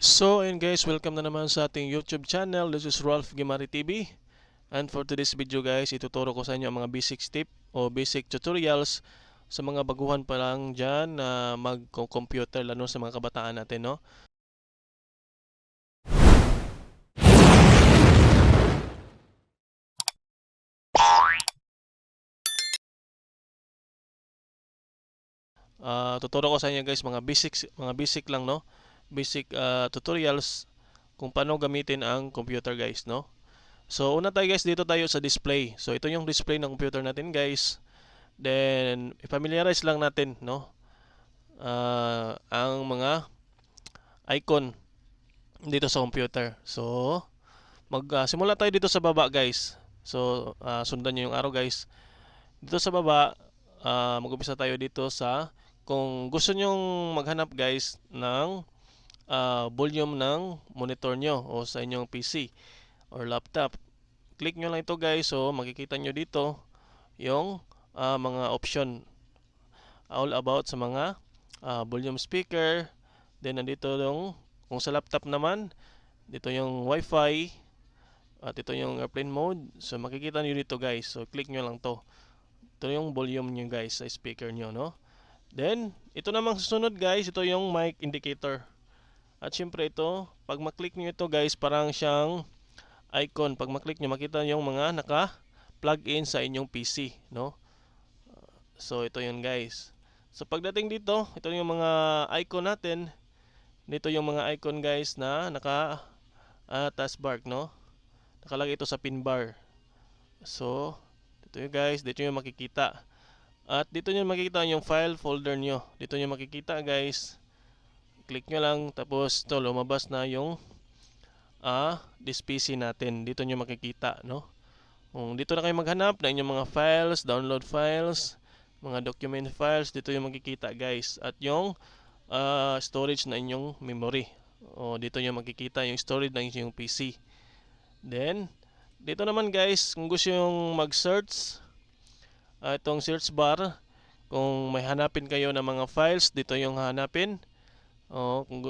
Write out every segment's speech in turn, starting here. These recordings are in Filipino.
So ayun guys, welcome na naman sa ating YouTube channel. This is Rolf Gimari TV. And for today's video guys, ituturo ko sa inyo ang mga basic tip o basic tutorials sa mga baguhan pa lang dyan na mag-computer, lalo sa mga kabataan natin, no? Tuturo ko sa inyo guys mga basic lang, no? Basic tutorials kung paano gamitin ang computer guys, no? So una tayo guys, dito tayo sa display. So ito yung display ng computer natin guys. Then i-familiarize lang natin, no? Ang mga icon dito sa computer. So simula tayo dito sa baba guys. So sundan nyo yung arrow guys. Dito sa baba, mag-umpisa tayo dito sa kung gusto nyong maghanap guys ng volume ng monitor nyo o sa inyong PC or laptop. Click nyo lang ito guys. So makikita nyo dito yung mga option all about sa mga volume speaker. Then nandito yung kung sa laptop naman, dito yung Wi-Fi at ito yung airplane mode. So makikita nyo dito guys. So click nyo lang to. Ito yung volume nyo guys sa speaker nyo, no? Then ito namang susunod guys, ito yung mic indicator. At syempre ito, pag maklik nyo ito guys, parang siyang icon. Pag maklik nyo, makita yung mga naka-plug in sa inyong PC, no? So ito yun guys. So pagdating dito, ito yung mga icon natin. Dito yung mga icon guys na naka taskbar, no? Nakalagay ito sa pin bar. So dito yung guys, dito yung makikita. At dito nyo makikita yung file folder nyo. Dito nyo makikita guys. Click nyo lang, tapos ito lumabas na yung this PC natin. Dito nyo makikita, no? Kung dito na kayo maghanap na inyong mga files, download files, mga document files, dito yung makikita guys. At yung storage na inyong memory. O dito nyo makikita yung storage ng inyong PC. Then dito naman guys, kung gusto yung mag-search, itong search bar, kung may hanapin kayo ng mga files, dito yung hanapin. O kung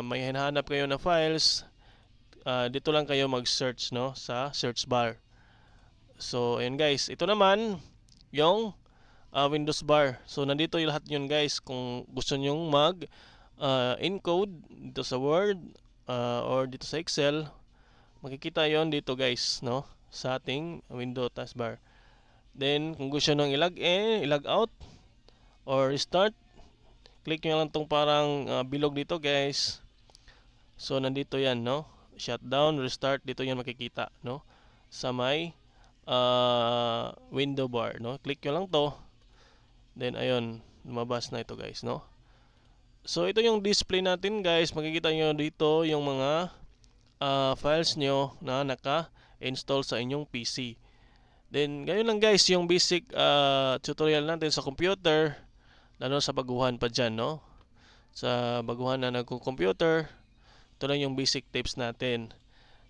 may hinahanap kayo na files, dito lang kayo mag-search, no, sa search bar. So ayun guys, ito naman yung Windows bar. So nandito yung lahat yun guys. Kung gusto nyong mag encode dito sa Word or dito sa Excel, makikita yon dito guys, no, sa ating window taskbar. Then kung gusto nyo i-log in, i-log out or restart, click nyo lang tong parang bilog dito guys. So nandito yan, no, shutdown, restart, dito yan makikita, no, sa may window bar, no. Click nyo lang to, then ayun, lumabas na ito guys, no. So ito yung display natin guys. Makikita nyo dito yung mga files nyo na naka-install sa inyong PC. Then ganyan lang guys yung basic tutorial natin sa computer, lalo sa baguhan pa dyan, no. Sa baguhan na nagko-computer, ito lang yung basic tips natin.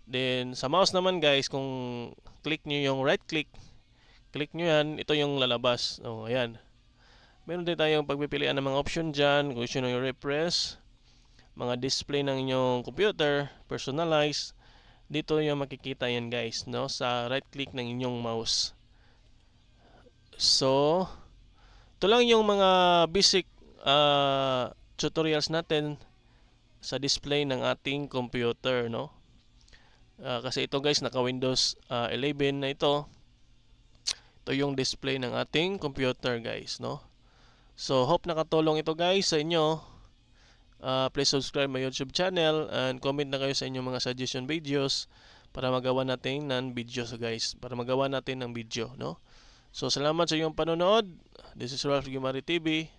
Then sa mouse naman guys, kung click nyo yung right click, click nyo yan, ito yung lalabas. O ayan, meron din tayong pagpipilian ng mga option dyan. Kung gusto nyo yung refresh, mga display ng inyong computer, personalize, dito yung makikita yan guys, no, sa right click ng inyong mouse. So ito lang yung mga basic tutorials natin sa display ng ating computer, no. Kasi ito guys, naka Windows 11 na ito. Ito yung display ng ating computer guys, no. So hope nakatulong ito guys sa inyo. Please subscribe my YouTube channel and comment na kayo sa inyong mga suggestion videos para magawa natin ng videos guys, para magawa natin ng video, no. So salamat sa iyong panonood. This is Rolf Gimari TV.